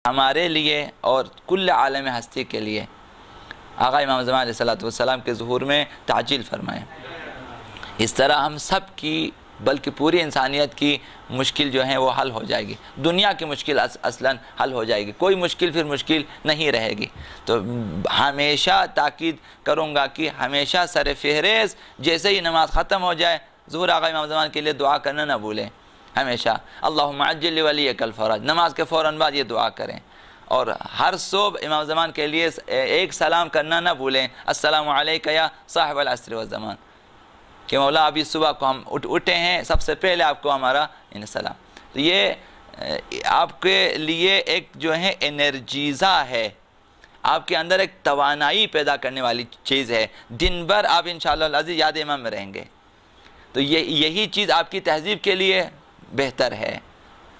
हमारे लिए और कुल्ल आलम हस्ती के लिए आका इमाम ज़मान अलैहिस्सलातु वस्सलाम के ज़ुहूर में ताजील फरमाएँ। इस तरह हम सब की बल्कि पूरी इंसानियत की मुश्किल जो है वो हल हो जाएगी। दुनिया की मुश्किल असलन हल हो जाएगी, कोई मुश्किल फिर मुश्किल नहीं रहेगी। तो हमेशा ताकीद करूँगा कि हमेशा सर फहरिस्त जैसे ही नमाज ख़त्म हो जाए ज़ुहूर आका इमाम ज़मान के लिए दुआ करना न भूलें। हमेशा अल्लाहुम्मा अज्जिल ली वलियकल फ़रज, नमाज के फ़ौरन बाद ये दुआ करें। और हर सुबह इमाम ज़मान के लिए एक सलाम करना न भूलें, अस्सलामु अलैका या साहिबल अस्र व ज़मान, कि मौला अभी सुबह को हम उठे हैं, सबसे पहले आपको हमारा इन सलाम। तो ये आपके लिए एक जो है एनर्जीज़ा है, आपके अंदर एक तवानाई पैदा करने वाली चीज़ है। दिन भर आप इंशाअल्लाह अज़ीज़ याद इमाम में रहेंगे। तो यही चीज़ आपकी तहज़ीब के लिए बेहतर है,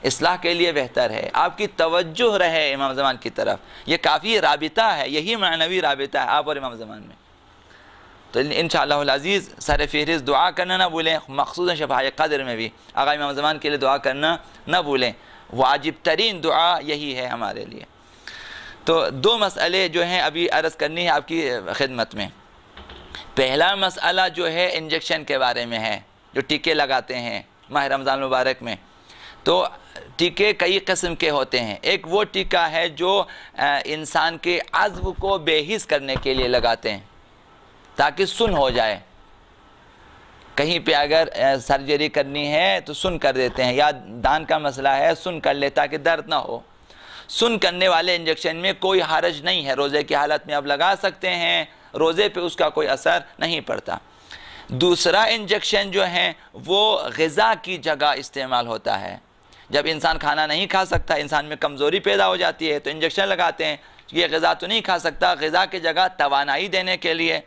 इस्लाह के लिए बेहतर है, आपकी तवज्जुह रहे इमाम ज़मान की तरफ। ये काफ़ी राबिता है, यही मानवी राबिता है आप और इमाम ज़मान में। तो इंशाअल्लाह अज़ीज़ सर फहरिस्त दुआ करना ना भूलें, मख़सूसन शफ़ाए क़द्र में भी आका इमाम ज़मान के लिए दुआ करना ना भूलें। वाजिब तरीन दुआ यही है हमारे लिए। तो दो मसले जो हैं अभी अर्ज़ करनी है आपकी खिदमत में। पहला मसला जो है इंजेक्शन के बारे में है, जो टीके लगाते हैं माह रमज़ान मुबारक में। तो टीके कई किस्म के होते हैं। एक वो टीका है जो इंसान के अज़्व को बेहिस करने के लिए लगाते हैं ताकि सुन हो जाए। कहीं पे अगर सर्जरी करनी है तो सुन कर देते हैं, या दान का मसला है सुन कर ले ताकि दर्द ना हो। सुन करने वाले इंजेक्शन में कोई हरज नहीं है, रोज़े की हालत में आप लगा सकते हैं, रोज़े पे उसका कोई असर नहीं पड़ता। दूसरा इंजेक्शन जो है वो ग़िज़ा की जगह इस्तेमाल होता है। जब इंसान खाना नहीं खा सकता, इंसान में कमज़ोरी पैदा हो जाती है, तो इंजेक्शन लगाते हैं। ये ग़िज़ा तो नहीं खा सकता, ग़िज़ा की जगह तवानाई देने के लिए,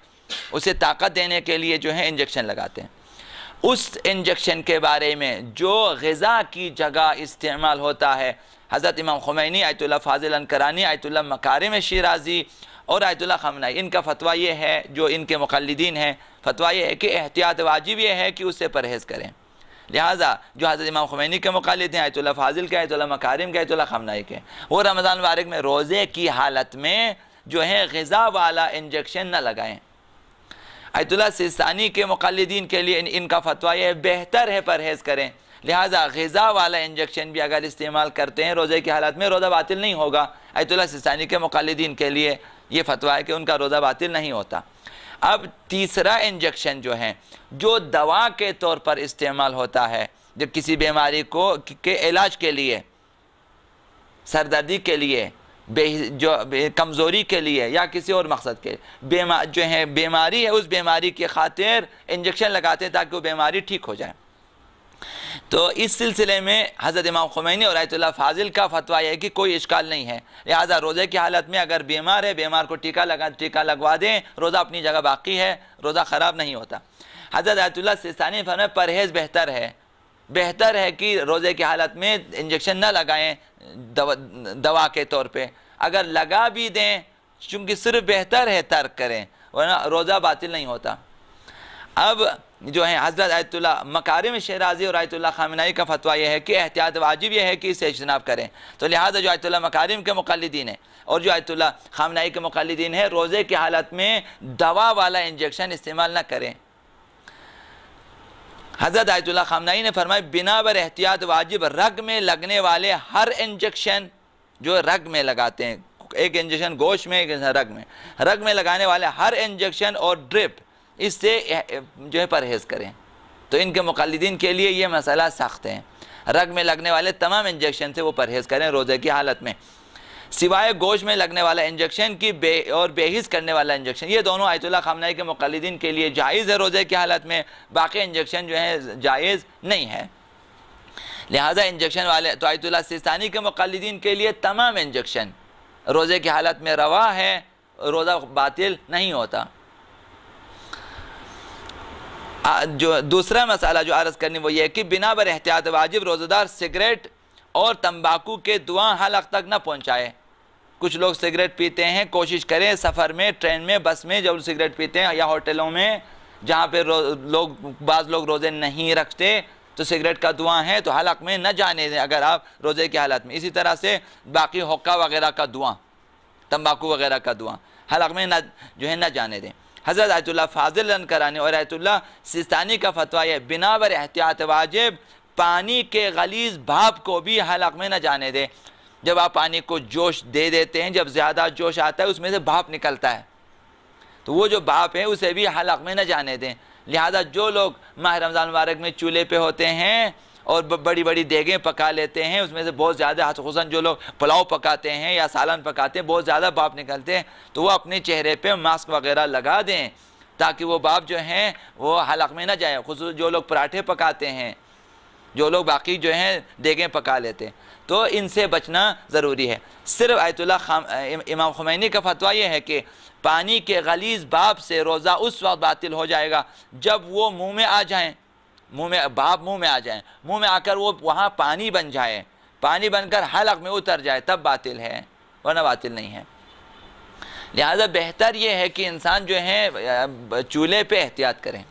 उसे ताकत देने के लिए जो है इंजेक्शन लगाते हैं। उस इंजेक्शन के बारे में जो ग़िज़ा की जगह इस्तेमाल होता है, हज़रत इमाम Khomeini Ayatollah Fazil अनकरानी, Ayatollah मकारिम Shirazi और आयतुल्लाह ख़मनाई, इनका फ़तवा ये है, जो इनके मुक़ल्लिदीन हैं, फ़तवा ये है कि एहतियात वाजिब ये है कि उससे परहेज़ करें। लिहाजा जो हज़रत इमाम ख़ुमैनी के मुक़ल्लिद हैं, आयतुल्लाह फ़ाज़िल के, आयतुल्लाह मकारिम के, आयतुल्लाह ख़मनाई के, वो रमज़ान मुबारक में रोज़े की हालत में जो है ग़िज़ा वाला इंजेक्शन न लगाएँ। आयतुल्लाह सिस्तानी के मुक़ल्लिदीन के लिए इनका फ़तवा ये है बेहतर है परहेज़ करें। लिहाजा ग़िज़ा वाला इंजेक्शन भी अगर इस्तेमाल करते हैं रोज़े की हालत में, रोज़ा बातिल नहीं होगा। आयतुल्लाह सिस्तानी के मुक़ल्लिदीन के लिए ये फ़तवा है कि उनका रोज़ा बातिल नहीं होता। अब तीसरा इंजेक्शन जो है, जो दवा के तौर पर इस्तेमाल होता है, जब किसी बीमारी को के इलाज के लिए, सरदर्दी के लिए, जो कमज़ोरी के लिए या किसी और मकसद के जो है बीमारी है, उस बीमारी की खातिर इंजेक्शन लगाते हैं ताकि वो बीमारी ठीक हो जाए। तो इस सिलसिले में हज़रत इमाम ख़ुमैनी और आयतुल्लाह फ़ाज़िल का फ़तवा है कि कोई इश्काल नहीं है। लिहाजा रोज़े की हालत में अगर बीमार है, बीमार को टीका लगवा दें, रोज़ा अपनी जगह बाकी है, रोज़ा ख़राब नहीं होता। हज़रत आयतुल्लाह सिस्तानी फरमाए परहेज़ बेहतर है कि रोज़े की हालत में इंजेक्शन न लगाएं दवा के तौर पे। अगर लगा भी दें, चूँकि सिर्फ बेहतर है तर्क करें, वरना रोज़ा बातिल नहीं होता। अब जो है हज़रत आयतुल्लाह मकारिम शिराज़ी और आयतुल्लाह ख़मनाई का फ़तवा यह है कि एहतियात वाजिब यह है कि इसे इज्तनाब करें। तो लिहाजा जो आयतुल्लाह मकारिम के मुक़ल्लिदीन है और जो आयतुल्लाह ख़मनाई के मुक़ल्लिदीन है, रोज़े की हालत में दवा वाला इंजेक्शन इस्तेमाल न करें। हज़रत आयतुल्लाह ख़मनाई ने फरमाया बिना बर एहतियात वाजिब रग में लगने वाले हर इंजेक्शन, जो रग में लगाते हैं, एक इंजेक्शन गोश्त में, एक रग में लगाने वाले हर इंजेक्शन और ड्रिप, इससे जो है परहेज़ करें। तो इनके मुक़ल्लिदीन के लिए ये मसला सख्त है। रग में लगने वाले तमाम इंजेक्शन से वो परहेज़ करें रोज़े की हालत में, सिवाय गोश्त में लगने वाला इंजेक्शन की और बेहिस करने वाला इंजेक्शन, ये दोनों आयतुल्लाह ख़मनाई के मुक़ल्लिदीन के लिए जायज़ है रोज़े की हालत में, बाकी इंजेक्शन जो है जायज़ नहीं है। लिहाजा इंजेक्शन वाले तो आयतुल्लाह सिस्तानी के मुक़ल्लिदीन के लिए तमाम इंजेक्शन रोज़े की हालत में रवा है, रोज़ा बातिल नहीं होता। जो दूसरा मसाला जो अर्ज़ करनी वो ये है कि बिना बर एहतियात वाजिब रोज़ेदार सिगरेट और तंबाकू के धुआं हलक़ तक न पहुँचाए। कुछ लोग सिगरेट पीते हैं, कोशिश करें सफ़र में, ट्रेन में, बस में जब सिगरेट पीते हैं, या होटलों में जहाँ पे बाज़ लोग रोज़े नहीं रखते, तो सिगरेट का धुआं है तो हलक में न जाने दें अगर आप रोज़े की हालत में। इसी तरह से बाकी हुक्का वगैरह का धुआं, तंबाकू वगैरह का धुआं हलक में न जो है न जाने दें। हज़रत आयतुल्लाह फाजिल रनकरानी और आयतुल्लाह सिस्तानी का फतवा है बिनावर एहतियात वाजिब पानी के गलीज़ भाप को भी हलक में न जाने दें। जब आप पानी को जोश दे देते हैं, जब ज़्यादा जोश आता है उसमें से भाप निकलता है, तो वो जो भाप है उसे भी हलक में न जाने दें। लिहाजा जो लोग माह रमज़ान मुबारक में चूल्हे पे होते हैं और बड़ी बड़ी देगें पका लेते हैं, उसमें से बहुत ज़्यादा खुसूसन जो लोग पुलाव पकाते हैं या सालन पकाते हैं, बहुत ज़्यादा भाप निकलते हैं, तो वो अपने चेहरे पे मास्क वगैरह लगा दें ताकि वो भाप जो है वो हलक में न जाए। खुसूस जो लोग पराठे पकाते हैं, जो लोग बाकी जो हैं देगें पका लेते हैं, तो इनसे बचना ज़रूरी है। सिर्फ आयतुल्लाह इमाम खुमैनी का फतवा यह है कि पानी के गलीज़ भाप से रोज़ा उस वक्त बातिल हो जाएगा जब वो मुंह में आ जाएं, मुंह में भाप मुंह में आ जाए, मुंह में आकर वो वहाँ पानी बन जाए, पानी बनकर हलक में उतर जाए, तब बातिल है, वरना बातिल नहीं है। लिहाजा बेहतर ये है कि इंसान जो है चूल्हे पे एहतियात करें।